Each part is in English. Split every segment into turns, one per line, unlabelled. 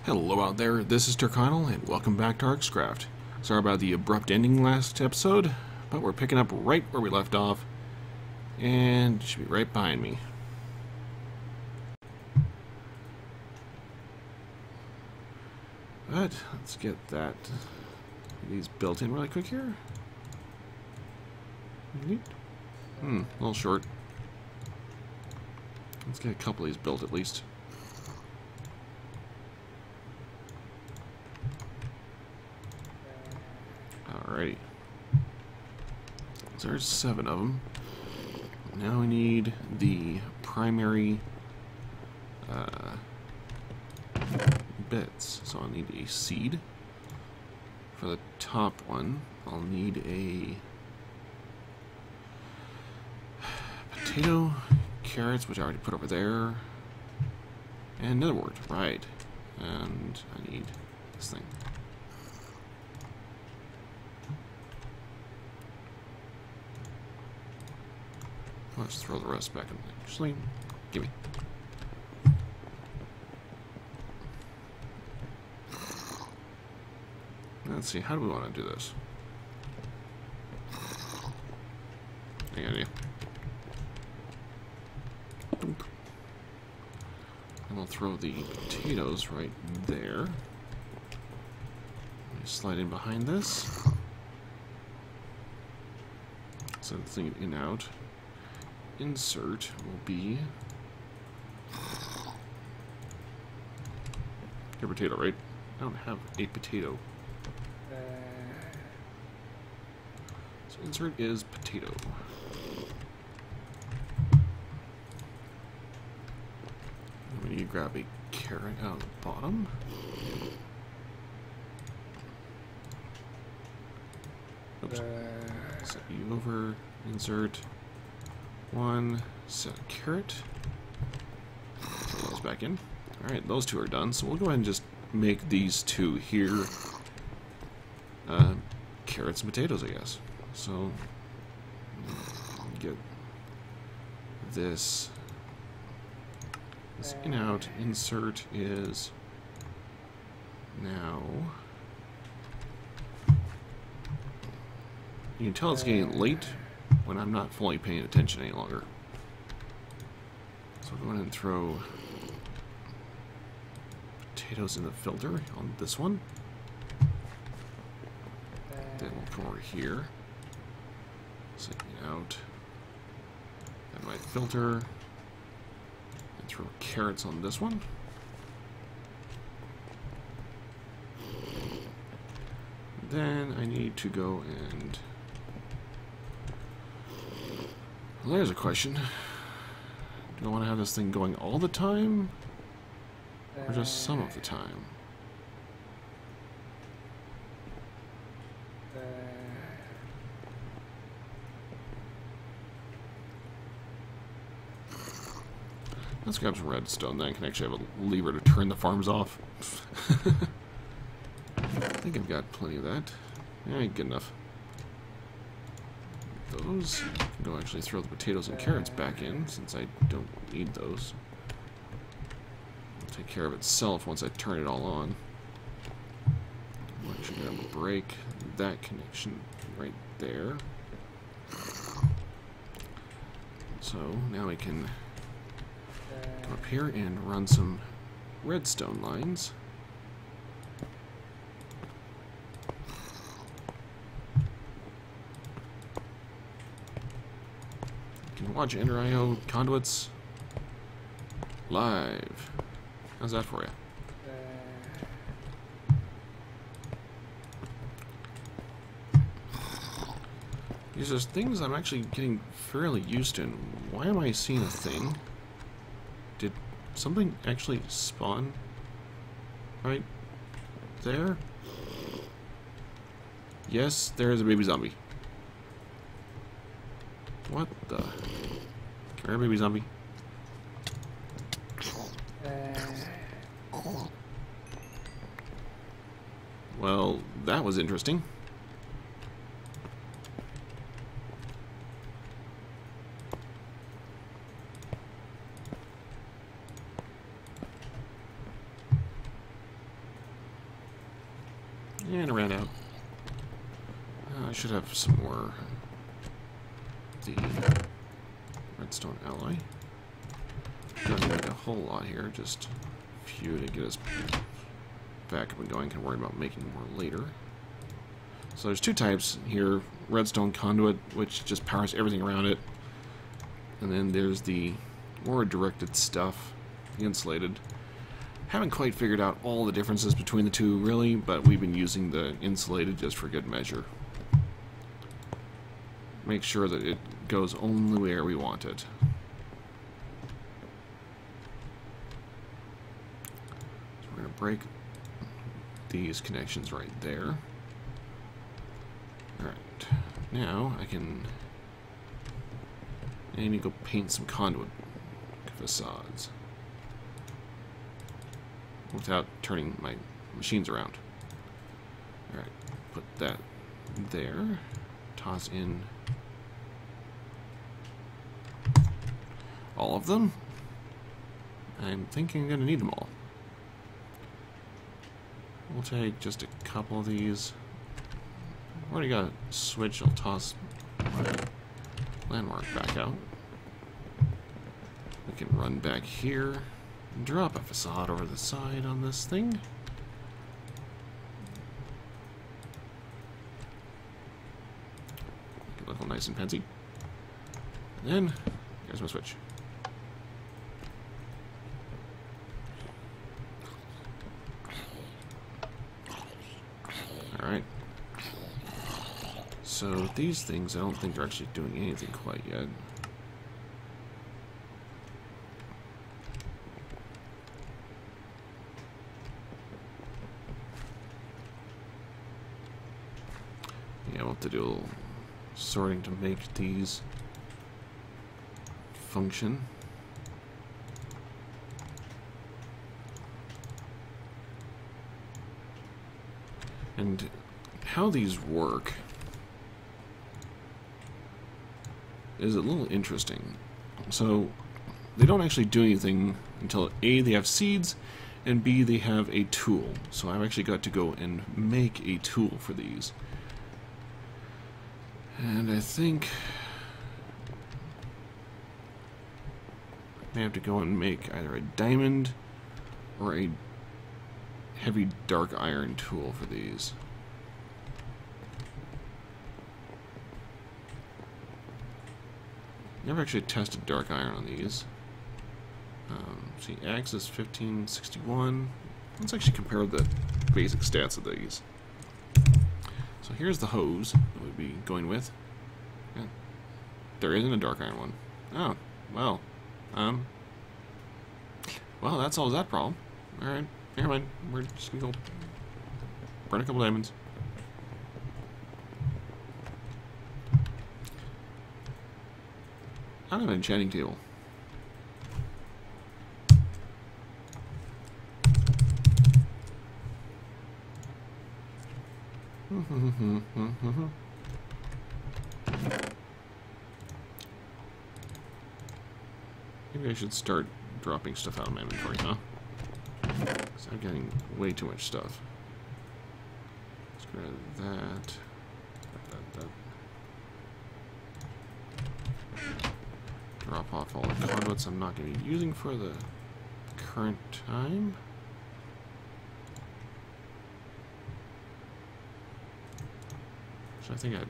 Hello out there, this is Terkanil, and welcome back to RxCraft. Sorry about the abrupt ending last episode, but we're picking up right where we left off, and it should be right behind me. But, let's get these built in really quick here. A little short. Let's get a couple of these built at least. Alrighty. So there's 7 of them. Now we need the primary bits. So I'll need a seed. For the top one, I'll need a potato, carrots, which I already put over there, and another word, right. And I need this thing. Let's throw the rest back in. Actually, give me. Let's see, how do we want to do this? Any idea? And we'll throw the potatoes right there. Slide in behind this. Send the thing in out. Insert will be your potato, right? I don't have a potato. So insert is potato. We need to grab a carrot out of the bottom. Oops. Set you over. Insert. 1, set a carrot. Put those back in. Alright, those 2 are done, so we'll go ahead and just make these 2 here carrots and potatoes, I guess. So, get this in out. Insert is now. You can tell it's getting late when I'm not fully paying attention any longer. So we'll go ahead and throw potatoes in the filter on this one. Then we'll come over here. Set it out. Add my filter. And throw carrots on this one. Then I need to go and... Well, there's a question. Do I want to have this thing going all the time? Or just some of the time? Let's grab some redstone, then I can actually have a lever to turn the farms off. I think I've got plenty of that. Yeah, good enough. Those. I can go actually throw the potatoes and carrots back in, since I don't need those. It'll take care of itself once I turn it all on. I'm actually going to break that connection right there. So now we can come up here and run some redstone lines. You can watch EnderIO conduits live. How's that for you? These are things I'm actually getting fairly used to. Why am I seeing a thing? Did something actually spawn right there? Yes, there is a baby zombie. What the? Come here, baby zombie. Well, that was interesting. And I ran out. I should have some more of the redstone alloy. Doesn't need a whole lot here, just a few to get us back up and going. Can worry about making more later. So there's two types here: redstone conduit, which just powers everything around it, and then there's the more directed stuff, the insulated. Haven't quite figured out all the differences between the two, really, but we've been using the insulated just for good measure. Make sure that it goes only where we want it. So we're going to break these connections right there. Alright, now I need to go paint some conduit facades without turning my machines around. Alright, put that there. Toss in all of them. I'm thinking I'm going to need them all. We'll take just a couple of these. I've already got a switch. I'll toss my landmark back out. We can run back here and drop a facade over the side on this thing. Make it look all nice and fancy. And then, here's my switch. Alright. So these things, I don't think they're actually doing anything quite yet. Yeah, we'll have to do a little sorting to make these function. And how these work is a little interesting. So they don't actually do anything until A, they have seeds, and B, they have a tool. So I've actually got to go and make a tool for these. And I think I have to go and make either a diamond or a heavy dark iron tool for these. Never actually tested dark iron on these. See, Axis 1561. Let's actually compare the basic stats of these. So here's the hose that we'd be going with. Yeah. There isn't a dark iron one. Oh, well. Well, that solves that problem. Alright, never mind. We're just gonna go burn a couple diamonds. I don't have an enchanting table. Maybe I should start dropping stuff out of my inventory, huh? Because I'm getting way too much stuff. Let's grab that. Drop off all the conduits I'm not going to be using for the current time. So I think I'd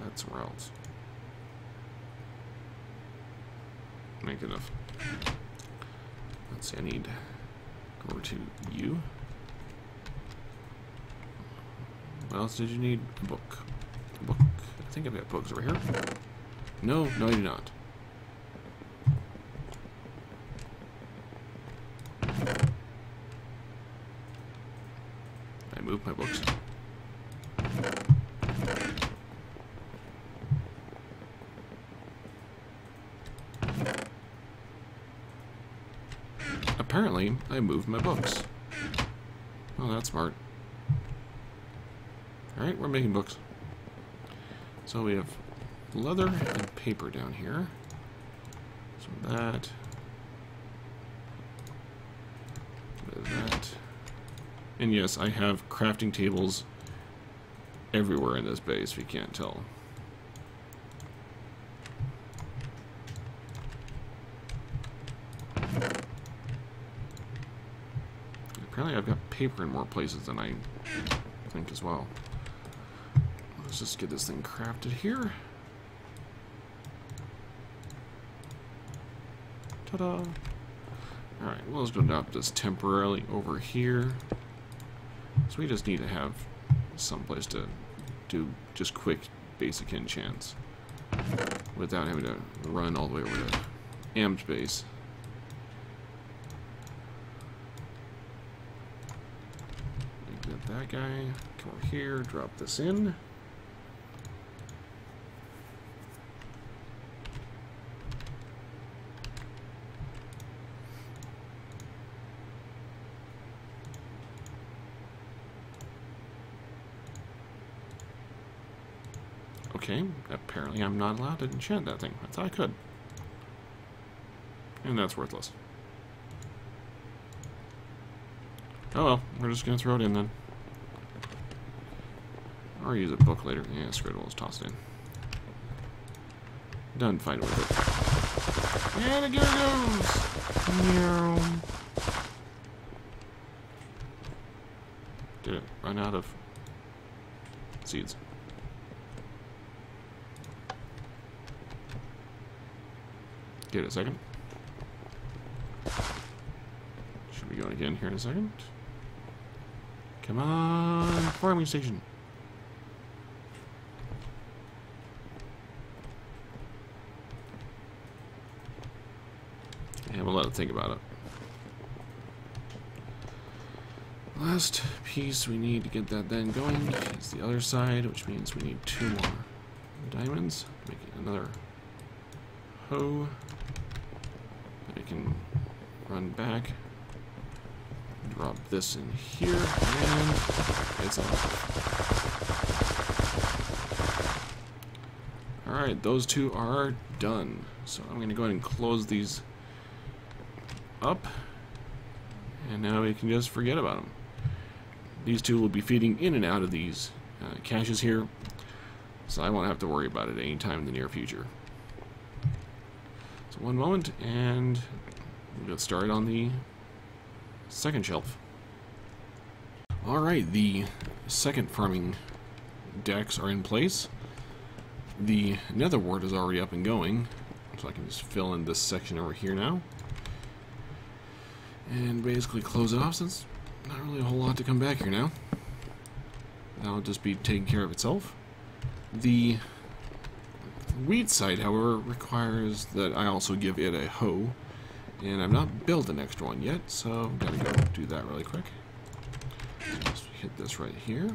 add somewhere else. Make enough. Let's see, I need go over to you. What else did you need? A book. A book. I think I've got books over here. No, no, you do not. I moved my books. Apparently, I moved my books. Oh, that's smart. Alright, we're making books. So we have leather and paper down here. So that. And yes, I have crafting tables everywhere in this base, if you can't tell. Apparently I've got paper in more places than I think as well. Let's just get this thing crafted here. Ta-da! Alright, well, let's go drop this temporarily over here. So we just need to have some place to do just quick basic enchants without having to run all the way over to Amped base. Get that guy, come over here, drop this in. Okay, apparently I'm not allowed to enchant that thing. I thought I could. And that's worthless. Oh well, we're just gonna throw it in then. Or use a book later. Yeah, screw it, we'll just toss it in. Done fighting with it. And again it goes! Meow. Did it run out of seeds? Give it a second. Should be going again here in a second. Come on, farming station. And we'll let it think about it. Last piece we need to get that then going is the other side, which means we need 2 more diamonds. Make it another hoe. I can run back, drop this in here, and it's off. Alright, those 2 are done. So I'm going to go ahead and close these up, and now we can just forget about them. These 2 will be feeding in and out of these caches here, so I won't have to worry about it anytime in the near future. So one moment, and we'll get started on the second shelf. Alright, the second farming decks are in place. The nether wart is already up and going, so I can just fill in this section over here now. And basically close it off, since not really a whole lot to come back here now. That'll just be taking care of itself. The wheat site, however, requires that I also give it a hoe, and I've not built an extra one yet, so I'm gonna go do that really quick. Just hit this right here.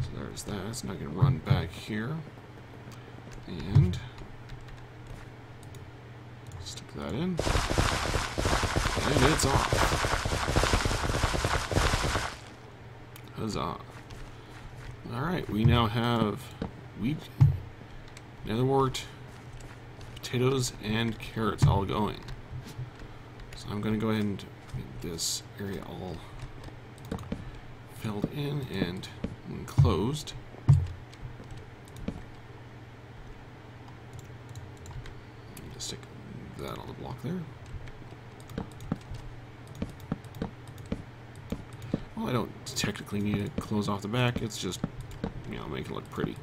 So there's that. So now I can run back here and stick that in, and it's off. Huzzah. Alright, we now have wheat, netherwort, potatoes, and carrots all going. So I'm going to go ahead and get this area all filled in and enclosed. Just stick that on the block there. Well, I don't technically need to close off the back, it's just, you know, make it look pretty.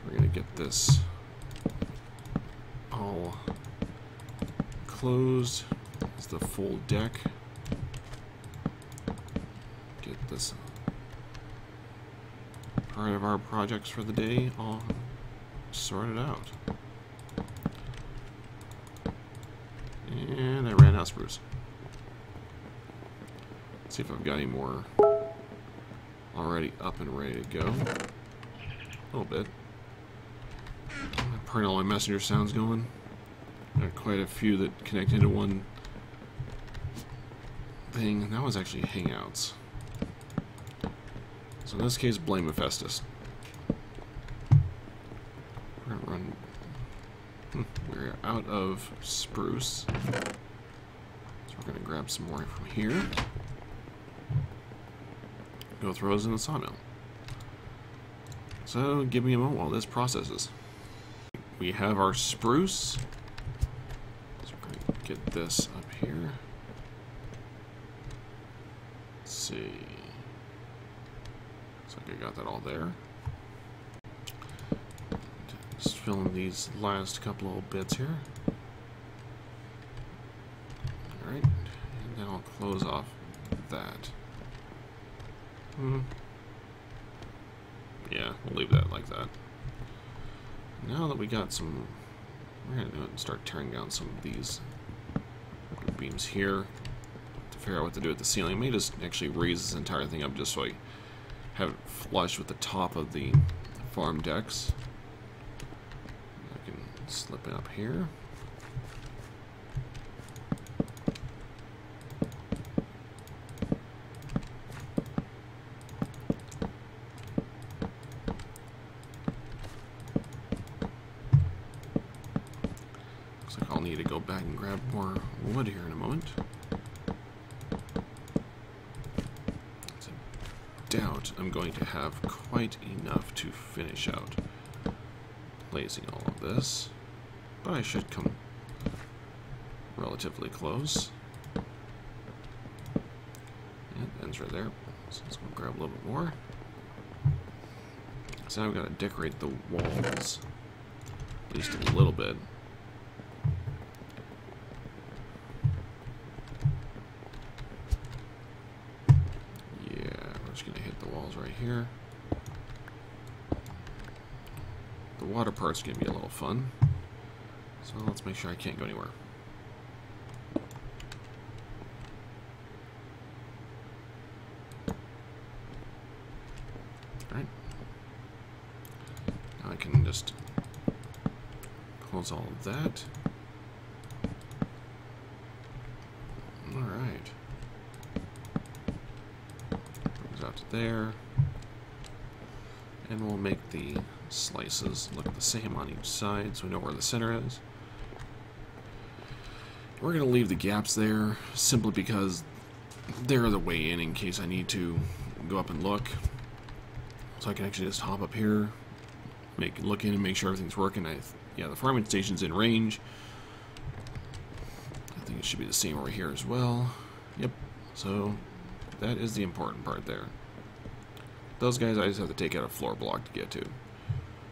We're going to get this all closed. It's the full deck. Get this part of our projects for the day all sorted out. And I ran out of spruce. Let's see if I've got any more already up and ready to go. A little bit. Pardon all my messenger sounds going. There are quite a few that connect into one thing, and that was actually Hangouts. So in this case, blame Mephestys. We're gonna run. We're out of spruce, so we're gonna grab some more from here. go throw those in the sawmill. So give me a moment while this processes. We have our spruce. So we're going to get this up here. Let's see. Looks like I got that all there. Just fill in these last couple little bits here. Alright, and then I'll close off that. Yeah, we'll leave that like that. Now that we got some, we're going to do it and start tearing down some of these beams here to figure out what to do with the ceiling. I may just actually raise this entire thing up just so I have it flush with the top of the farm decks. I can slip it up here. Looks like I'll need to go back and grab more wood here in a moment. Doubt I'm going to have quite enough to finish out glazing all of this, but I should come relatively close. And it ends right there, so let's go grab a little bit more. So now I've got to decorate the walls at least a little bit. Right here. The water part's going to be a little fun. So let's make sure I can't go anywhere. Alright. Now I can just close all of that. Alright. Goes out to there. And we'll make the slices look the same on each side so we know where the center is. We're going to leave the gaps there simply because they're the way in case I need to go up and look. So I can actually just hop up here, look in and make sure everything's working. Yeah, the farming station's in range. I think it should be the same over here as well. Yep, so that is the important part there. Those guys I just have to take out a floor block to get to.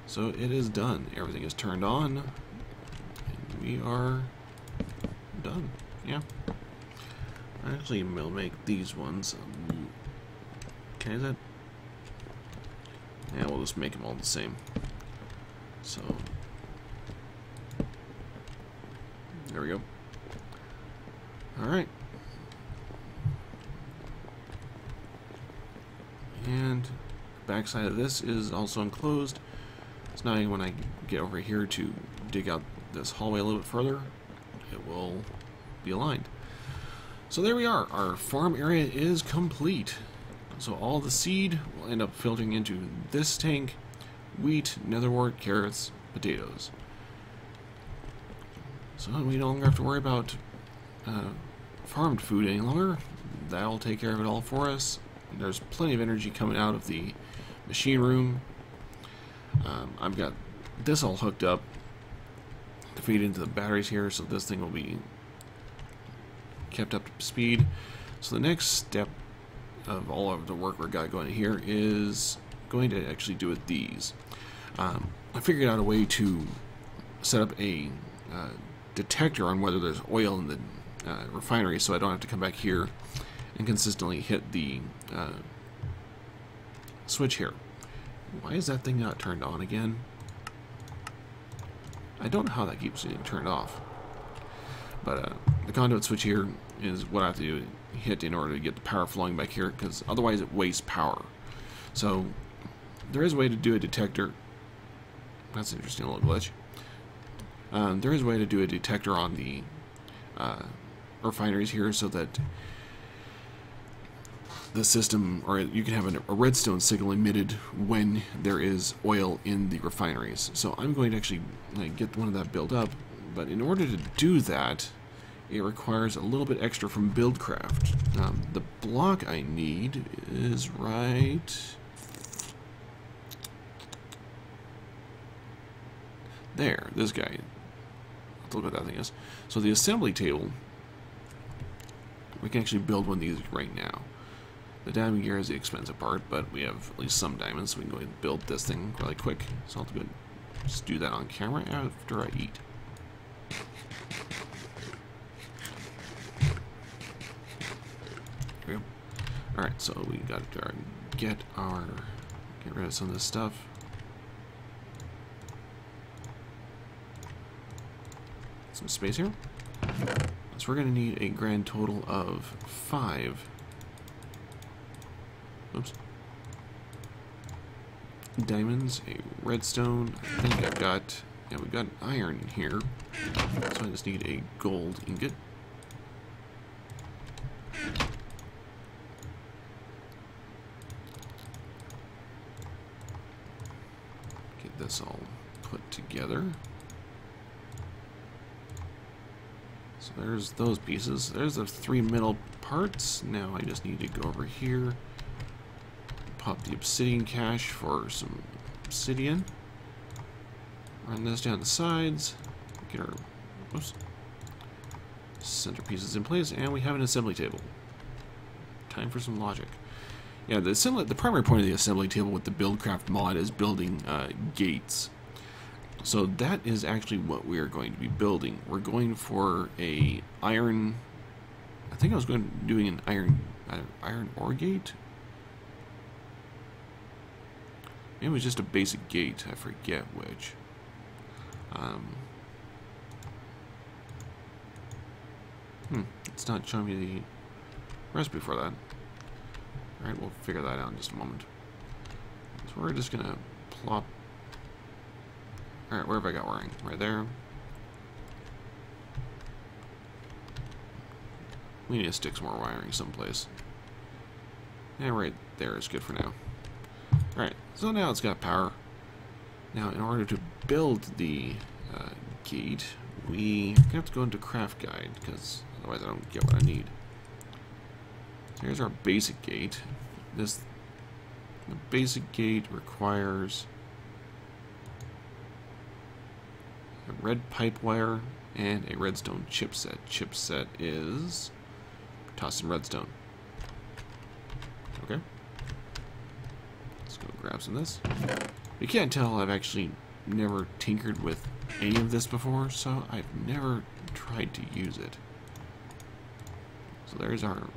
So it is done. Everything is turned on. And we are done. Yeah. Actually, we'll make these ones. Okay, is that? Yeah, we'll just make them all the same. So. There we go. Alright. And backside of this is also enclosed. So now when I get over here to dig out this hallway a little bit further, it will be aligned. So there we are. Our farm area is complete. So all the seed will end up filtering into this tank. Wheat, netherwort, carrots, potatoes. So we no longer have to worry about farmed food any longer. That'll take care of it all for us. There's plenty of energy coming out of the machine room. I've got this all hooked up to feed into the batteries here, so this thing will be kept up to speed. So the next step of all of the work we've got going here is going to actually do with these. I figured out a way to set up a detector on whether there's oil in the refinery, so I don't have to come back here and consistently hit the switch here. Why is that thing not turned on again? I don't know how that keeps getting turned off. But the conduit switch here is what I have to hit in order to get the power flowing back here, because otherwise it wastes power. So there is a way to do a detector. That's an interesting little glitch. There is a way to do a detector on the refineries here so that the system, or you can have a redstone signal emitted when there is oil in the refineries. So I'm going to actually get one of that built up, but in order to do that, it requires a little bit extra from Buildcraft. The block I need is right there. This guy. Look what that thing is. So the assembly table, we can actually build one of these right now. The diamond gear is the expensive part, but we have at least some diamonds, so we can go ahead and build this thing really quick. So I'll just do that on camera after I eat. There we go. Alright, so we got to get rid of some of this stuff. Some space here. So we're going to need a grand total of 5. Oops. Diamonds, a redstone. I think I've got, yeah, we've got iron here. So I just need a gold ingot. Get this all put together. So there's those pieces. There's the 3 middle parts. Now I just need to go over here, pop the obsidian cache for some obsidian. Run this down the sides. Get our center pieces in place, and we have an assembly table. Time for some logic. Yeah, the primary point of the assembly table with the Buildcraft mod is building gates. So that is actually what we are going to be building. We're going for a iron. I think I was doing an iron ore gate. Maybe it was just a basic gate. I forget which. It's not showing me the recipe for that. All right, we'll figure that out in just a moment. So we're just gonna plop. Alright, where have I got wiring? Right there. We need to stick some more wiring someplace. And right there is good for now. Alright, so now it's got power. Now, in order to build the gate, we have to go into CraftGuide, because otherwise I don't get what I need. So here's our basic gate. The basic gate requires a red pipe wire and a redstone chipset. Chipset is toss some redstone. Okay. Let's go grab some of this. You can't tell I've actually never tinkered with any of this before, so I've never tried to use it. So there's our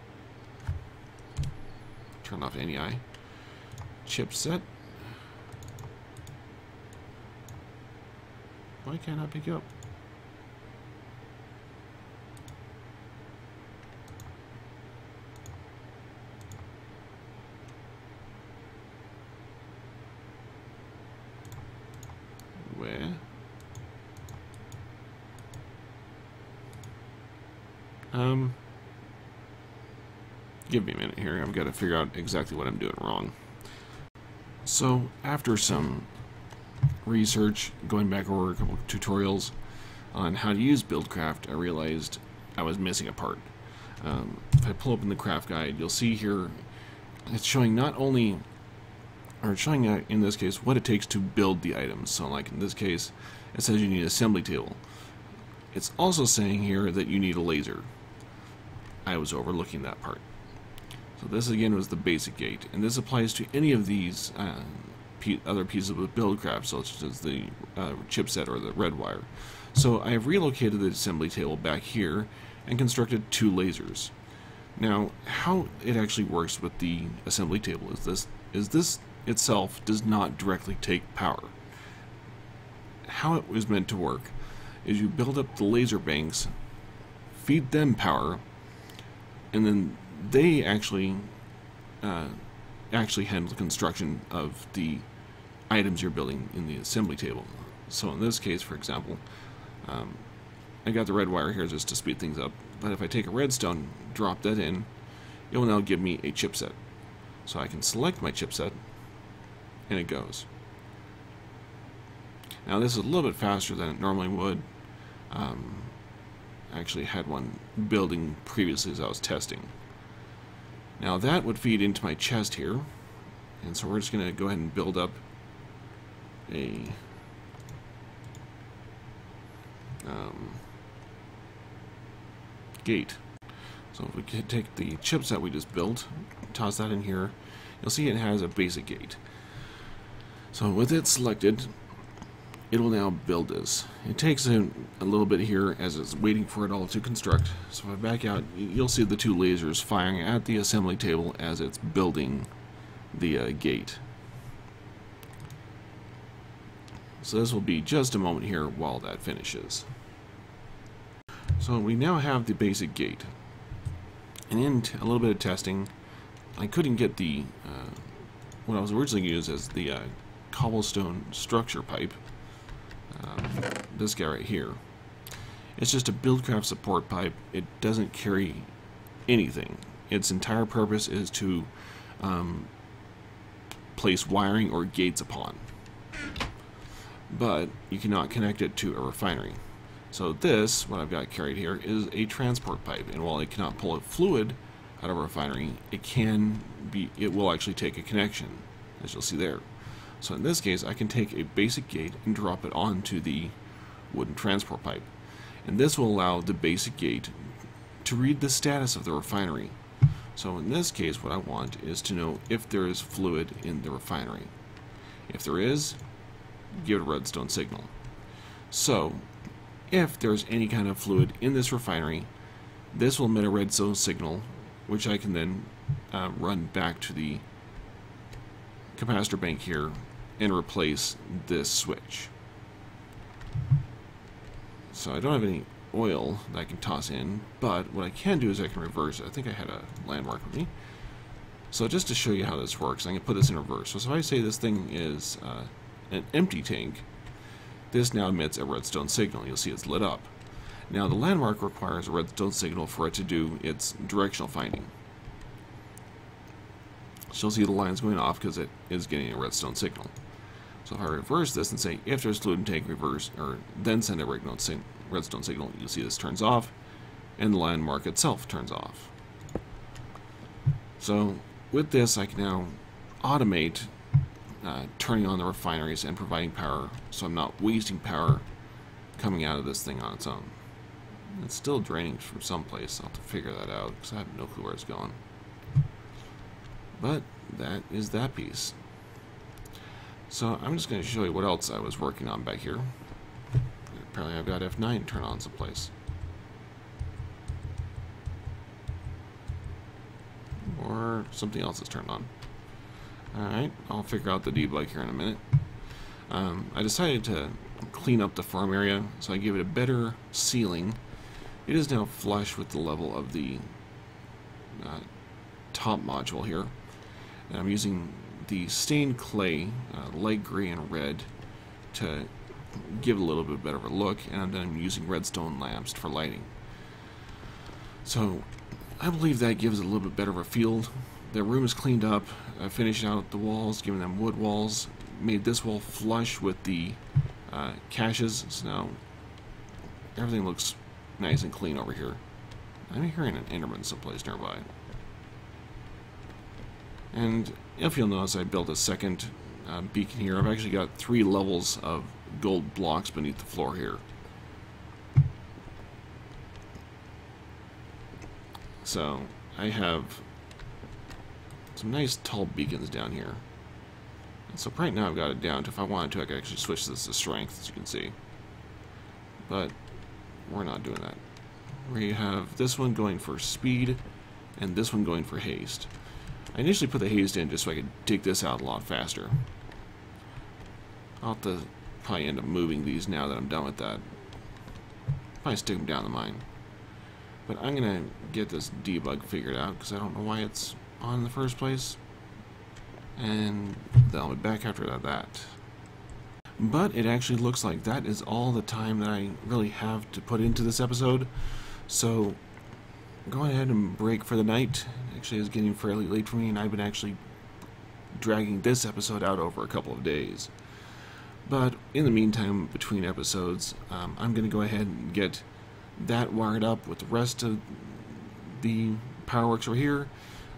turn off NEI chipset. Why can't I pick you up? Where? Give me a minute here. I've got to figure out exactly what I'm doing wrong. So, after some research, going back over a couple of tutorials on how to use Buildcraft, I realized I was missing a part. If I pull open the CraftGuide, you'll see here it's showing not only, or it's showing in this case what it takes to build the items. So like in this case, it says you need an assembly table. It's also saying here that you need a laser. I was overlooking that part. So this again was the basic gate, and this applies to any of these other pieces of Buildcraft, such as the chipset or the red wire. So I have relocated the assembly table back here and constructed 2 lasers. Now, how it actually works with the assembly table is this itself does not directly take power. How it was meant to work is you build up the laser banks, feed them power, and then they actually handle the construction of the items you're building in the assembly table. So in this case, for example, I got the red wire here just to speed things up, but if I take a redstone, drop that in, it will now give me a chipset. So I can select my chipset, and it goes. Now this is a little bit faster than it normally would. actually had one building previously as I was testing. Now that would feed into my chest here, and so we're just going to go ahead and build up a gate. So if we could take the chips that we just built, toss that in here, you'll see it has a basic gate. So with it selected, it will now build this. It takes a little bit here as it's waiting for it all to construct. So if I back out, you'll see the two lasers firing at the assembly table as it's building the gate. So this will be just a moment here while that finishes. So we now have the basic gate. And in a little bit of testing, I couldn't get the what I was originally used as the cobblestone structure pipe. This guy right here. It's just a Buildcraft support pipe. It doesn't carry anything. Its entire purpose is to place wiring or gates upon. But you cannot connect it to a refinery. So this, what I've got carried here, is a transport pipe, and while it cannot pull a fluid out of a refinery, it will actually take a connection, as you'll see there. So in this case, I can take a basic gate and drop it onto the wooden transport pipe. And this will allow the basic gate to read the status of the refinery. So in this case, what I want is to know if there is fluid in the refinery. If there is, give it a redstone signal. So if there's any kind of fluid in this refinery, this will emit a redstone signal, which I can then run back to the capacitor bank here and replace this switch. So I don't have any oil that I can toss in, but what I can do is I can reverse it. I think I had a landmark with me. So just to show you how this works, I can put this in reverse. So if I say this thing is an empty tank, this now emits a redstone signal. You'll see it's lit up. Now the landmark requires a redstone signal for it to do its directional finding. So you'll see the lines going off because it is getting a redstone signal. So if I reverse this and say if there's fluid in tank, reverse, or then send a redstone signal, you'll see this turns off and the landmark itself turns off. So with this I can now automate turning on the refineries and providing power, so I'm not wasting power coming out of this thing on its own. It's still draining from someplace. I'll have to figure that out because I have no clue where it's going. But that is that piece. So I'm just going to show you what else I was working on back here. Apparently I've got F9 turned on someplace. Or something else is turned on. Alright, I'll figure out the debug here in a minute. I decided to clean up the farm area, so I gave it a better ceiling. It is now flush with the level of the top module here. And I'm using the stained clay, light gray and red, to give it a little bit better of a look, and then I'm using redstone lamps for lighting. So I believe that gives it a little bit better of a feel. The room is cleaned up. I finished out the walls, giving them wood walls, made this wall flush with the caches, so now everything looks nice and clean over here. I'm hearing an Enderman someplace nearby. And if you'll notice, I built a second beacon here. I've actually got 3 levels of gold blocks beneath the floor here. So I have some nice tall beacons down here. And so right now I've got it down to, if I wanted to, I could actually switch this to strength, as you can see. But we're not doing that. We have this one going for speed and this one going for haste. I initially put the haste in just so I could dig this out a lot faster. I'll have to probably end up moving these now that I'm done with that. Probably stick them down the mine. But I'm going to get this debug figured out because I don't know why it's on in the first place. And then I'll be back after that. But it actually looks like that is all the time that I really have to put into this episode. So go ahead and break for the night. Actually, it's getting fairly late for me, and I've been actually dragging this episode out over a couple of days. But in the meantime, between episodes, I'm going to go ahead and get that wired up with the rest of the power works over here,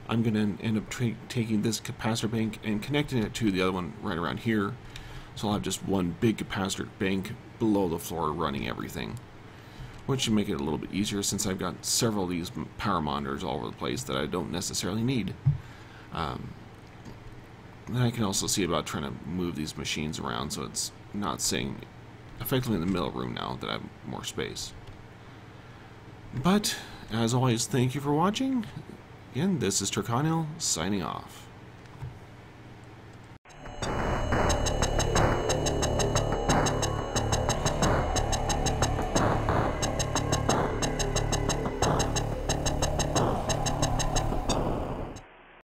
I'm going to end up taking this capacitor bank and connecting it to the other one right around here. So I'll have just one big capacitor bank below the floor running everything, which should make it a little bit easier since I've got several of these power monitors all over the place that I don't necessarily need. And I can also see about trying to move these machines around so it's not sitting effectively in the middle room now that I have more space. But, as always, thank you for watching. Again, this is Terkanil, signing off.